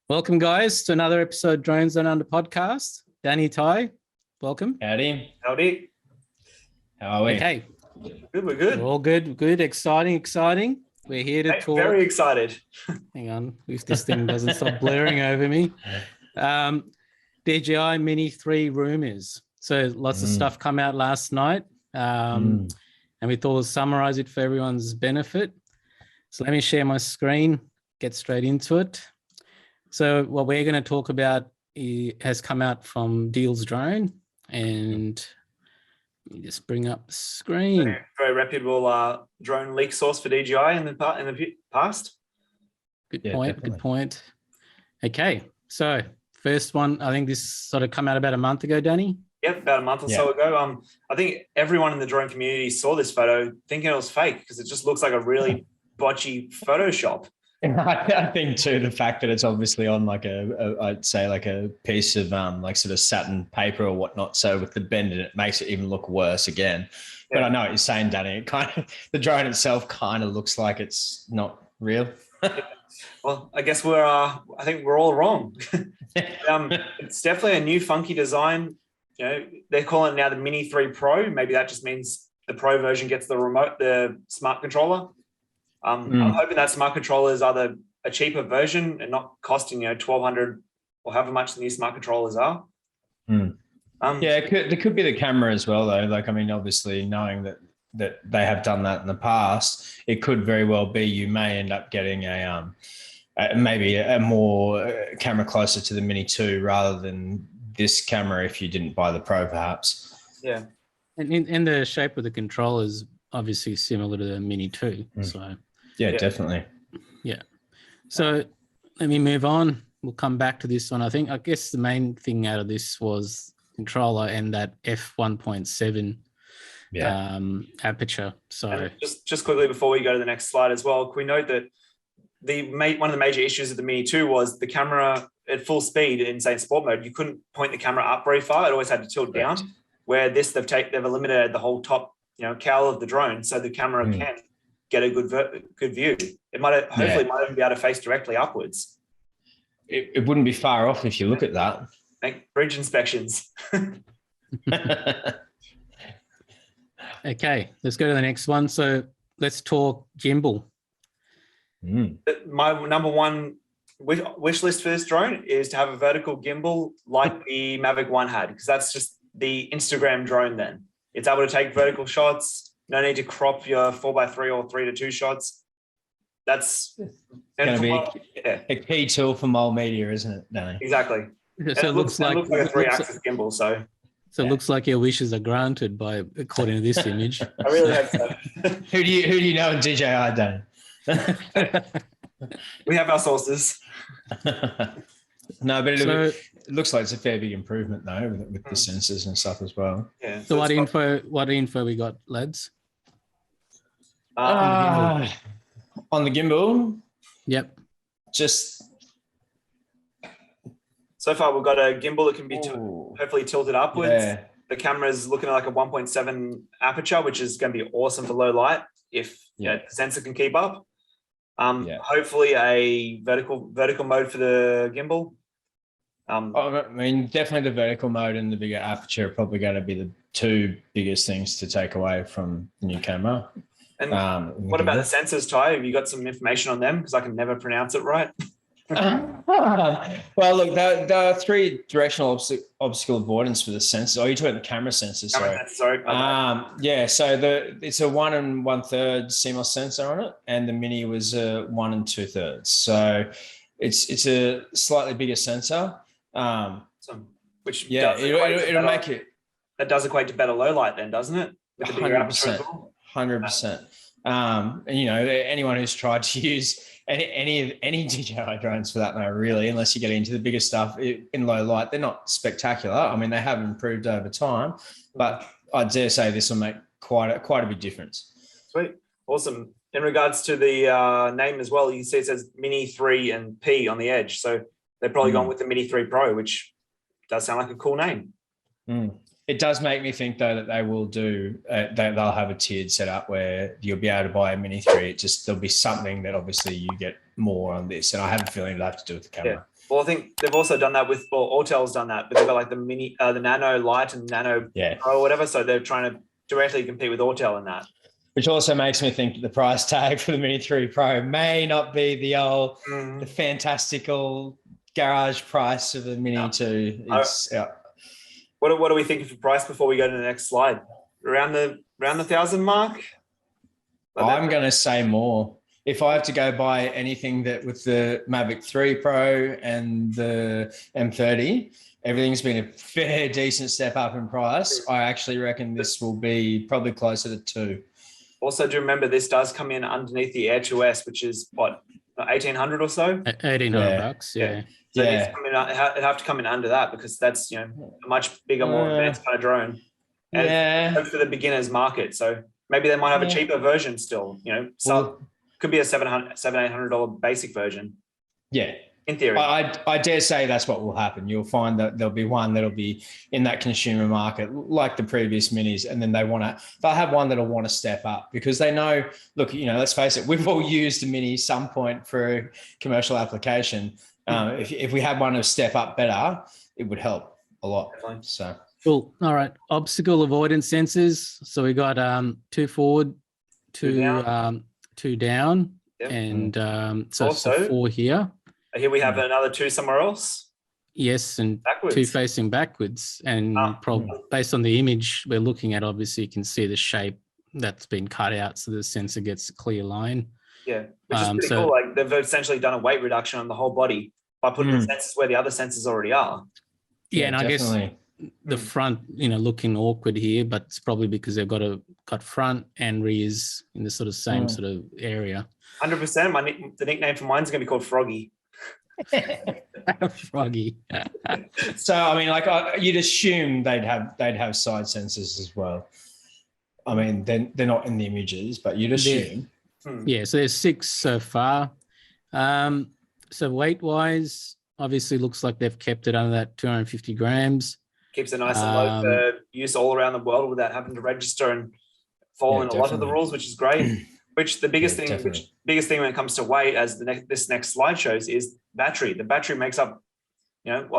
Welcome, guys, to another episode of Drones Down Under podcast. Danny, Ty, welcome. Howdy. Howdy. How are we? Okay. Good, we're good. We're all good, exciting. We're here to talk. Very excited. Hang on, if this thing doesn't stop blaring over me. DJI Mini 3 rumors. So lots of stuff come out last night, and we thought we'll summarize it for everyone's benefit. So let me share my screen, get straight into it. So what we're going to talk about has come out from Deal's Drone, and let me just bring up the screen. Very reputable drone leak source for DJI in the past. Good point. Okay, so first one, I think this sort of come out about a month ago, Danny. Yep, about a month or so ago. I think everyone in the drone community saw this photo thinking it was fake because it just looks like a really botchy Photoshop. I think too, the fact that it's obviously on like I'd say like a piece of like sort of satin paper or whatnot. So with the bend in it makes it even look worse again. But I know what you're saying, Danny. It kind of, the drone itself kind of looks like it's not real. Well, I guess I think we're all wrong. It's definitely a new funky design. You know, they're calling it now the Mini 3 Pro. Maybe that just means the Pro version gets the smart controller. I'm hoping that smart controller is either a cheaper version and not costing, $1,200 or however much the new smart controllers are. It could be the camera as well, though. Like, I mean, obviously knowing that they have done that in the past, it could very well be you may end up getting maybe a more camera closer to the Mini 2 rather than this camera if you didn't buy the Pro, perhaps. Yeah. And the shape of the controller is obviously similar to the Mini 2. So yeah, definitely. Yeah. So let me move on. We'll come back to this one. I guess the main thing out of this was controller and that f1.7 aperture. So and just quickly before we go to the next slide as well, can we note that one of the major issues of the Mini 2 was the camera at full speed in, say, sport mode, you couldn't point the camera up very far. It always had to tilt down. Where this, they've eliminated the whole top, cowl of the drone, so the camera can get a good view. It might even be able to face directly upwards. It wouldn't be far off if you look at that. Bridge inspections. Okay, let's go to the next one. So let's talk gimbal. My number one wish list for this drone is to have a vertical gimbal like the Mavic 1 had, because that's just the Instagram drone then. It's able to take vertical shots. No need to crop your 4x3 or 3:2 shots. That's going to be a key tool for multimedia, isn't it, Danny? Exactly. So it looks like a 3-axis gimbal. So it looks like your wishes are granted according to this image. I really hope so. Who do you know in DJI, Danny? We have our sources. No, but it looks like it's a fair big improvement though with the sensors and stuff as well. Yeah. So what info we got, lads? On the gimbal? Yep. So far we've got a gimbal that can be hopefully tilted upwards. Yeah. The camera is looking like a 1.7 aperture, which is going to be awesome for low light if the sensor can keep up. Hopefully a vertical mode for the gimbal. I mean, definitely the vertical mode and the bigger aperture are probably going to be the two biggest things to take away from the new camera. And what about the sensors, Ty? Have you got some information on them? Because I can never pronounce it right. Well, look, there are three directional obstacle avoidance for the sensors. Oh, you're talking the camera sensors. Sorry. So it's a 1 1/3 CMOS sensor on it, and the Mini was a 1 2/3. So it's a slightly bigger sensor. It'll make it. That does equate to better low light, then, doesn't it? 100%. And anyone who's tried to use any DJI drones for that matter, really, unless you get into the bigger stuff in low light, they're not spectacular. I mean, they have improved over time, but I dare say this will make quite a big difference. Sweet, awesome. In regards to the name as well, you see it says Mini 3 and P on the edge, so they've probably gone with the Mini 3 Pro, which does sound like a cool name. It does make me think, though, that they will they'll have a tiered setup where you'll be able to buy a Mini 3. There'll be something that obviously you get more on this. And I have a feeling it'll have to do with the camera. Well, I think they've also done that with, well, Autel's done that, but they've got like the Mini, the Nano Lite and Nano Pro or whatever. So they're trying to directly compete with Autel in that. Which also makes me think the price tag for the Mini 3 Pro may not be the the fantastical garage price of the Mini 2. It's What are we thinking for price before we go to the next slide? Around the 1,000 mark? I'm going to say more. If I have to go buy anything that with the Mavic 3 Pro and the M30, everything's been a fair decent step up in price. I actually reckon this will be probably closer to 2. Also, do remember this does come in underneath the Air 2S, which is what, 1,800 or so? 1,800 bucks, yeah. So it'd have to come in under that because that's, a much bigger, more advanced kind of drone. And it's for the beginners market. So maybe they might have a cheaper version still, could be a $700-800 basic version. Yeah. In theory. I dare say that's what will happen. You'll find that there'll be one that'll be in that consumer market like the previous Minis, and then they'll have one that'll want to step up because they know, look, let's face it, we've all used a Mini some point for a commercial application. If we had one to step up better, it would help a lot. Definitely. So cool. All right. Obstacle avoidance sensors. So we got 2 forward, 2 down, and so also 4 here. Here we have another 2 somewhere else. Yes, and backwards. 2 facing backwards. And based on the image we're looking at, obviously you can see the shape that's been cut out so the sensor gets a clear line. Yeah, which is pretty cool. Like they've essentially done a weight reduction on the whole body by putting the sensors where the other sensors already are. Yeah, and definitely. I guess the front, looking awkward here, but it's probably because they've got front and rears in the sort of same sort of area. 100%. The nickname for mine's going to be called Froggy. Froggy. So I mean, you'd assume they'd have side sensors as well. I mean, they're not in the images, but you'd assume. Yeah. So there's 6 so far. So weight wise, obviously looks like they've kept it under that 250 grams. Keeps it nice and low for use all around the world without having to register and follow in a lot of the rules, which is great. Which the biggest thing when it comes to weight, as this next slide shows, is battery. The battery makes up, 70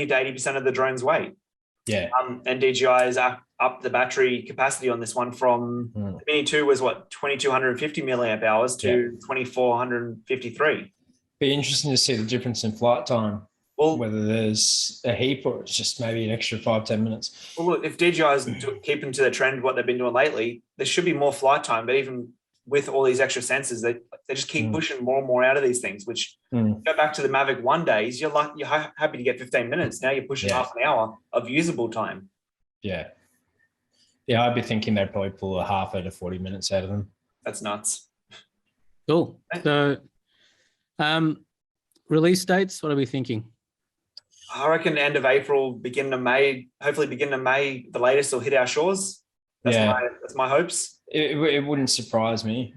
to 80% of the drone's weight. Yeah. And DJI has up the battery capacity on this one from the Mini 2 was 2,250 milliamp hours to 2,453. Be interesting to see the difference in flight time. Well, whether there's a heap or it's just maybe an extra 5-10 minutes. Well, look, if DJI is keeping to the trend what they've been doing lately, there should be more flight time. But even with all these extra sensors, they just keep pushing more and more out of these things. Which go back to the Mavic 1 days, you're happy to get 15 minutes. Now you're pushing half an hour of usable time. Yeah, I'd be thinking they'd probably pull a half to 40 minutes out of them. That's nuts. Cool. So, release dates. What are we thinking? I reckon end of April, beginning of May, hopefully beginning of May, the latest will hit our shores. That's my hopes. It wouldn't surprise me.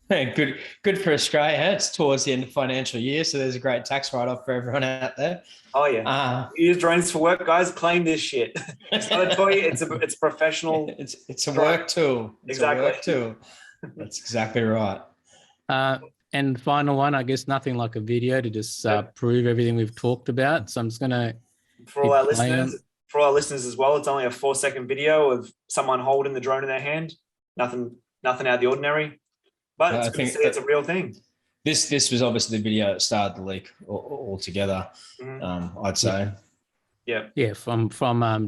Good for Australia. It's towards the end of the financial year, so there's a great tax write-off for everyone out there. Oh yeah, use drones for work, guys. Claim this shit. It's not a toy. It's professional. It's a work tool. Exactly. A work tool. That's exactly right. And final one, I guess nothing like a video to just prove everything we've talked about. So I'm just going to... For all our listeners as well, it's only a 4-second video of someone holding the drone in their hand. Nothing out of the ordinary. But it's good to see it's a real thing. This was obviously the video that started the leak altogether, I'd say. Yeah. Yeah, from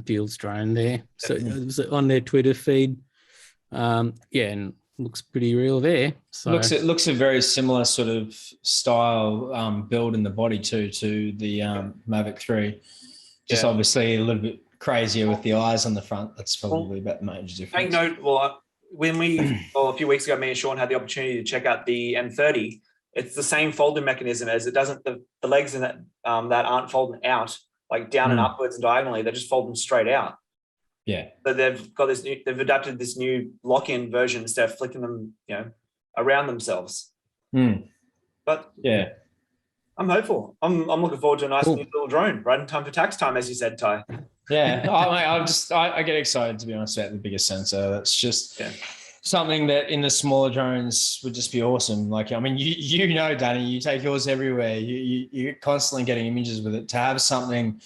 Deal's drone there. So it was on their Twitter feed. And looks pretty real there. So looks a very similar sort of style build in the body too to the Mavic 3. Just obviously a little bit crazier with the eyes on the front. That's probably about the major difference. Take note, when a few weeks ago, me and Sean had the opportunity to check out the M30. It's the same folding mechanism as it doesn't the legs in that that aren't folding out like down and upwards and diagonally. They're just folding straight out. Yeah. But they've adapted this new lock-in version instead of flicking them, around themselves. But yeah, I'm hopeful. I'm looking forward to a nice new little drone right in time for tax time, as you said, Ty. Yeah. I get excited, to be honest, about the bigger sensor. That's just something that in the smaller drones would just be awesome. Like, I mean, you know, Danny, you take yours everywhere. You're constantly getting images with it. To have something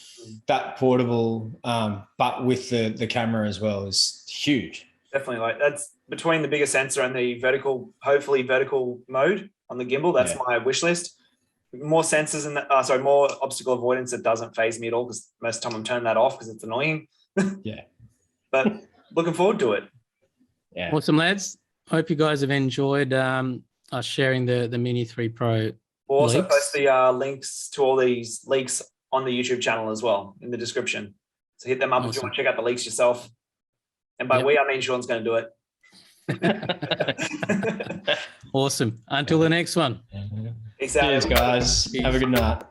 that portable, but with the camera as well, is huge. Definitely, like that's between the bigger sensor and the vertical, hopefully vertical mode on the gimbal. That's my wish list. More sensors and more obstacle avoidance. It doesn't phase me at all because most of the time I'm turning that off because it's annoying. Yeah, but looking forward to it. Yeah. Awesome, lads. Hope you guys have enjoyed us sharing the Mini 3 Pro. We'll also leaks. post the links to all these leaks on the YouTube channel as well in the description. So hit them up if you want to check out the leaks yourself. And by we, I mean Sean's going to do it. Awesome. Until the next one. Peace out. Cheers, guys. Have a good night.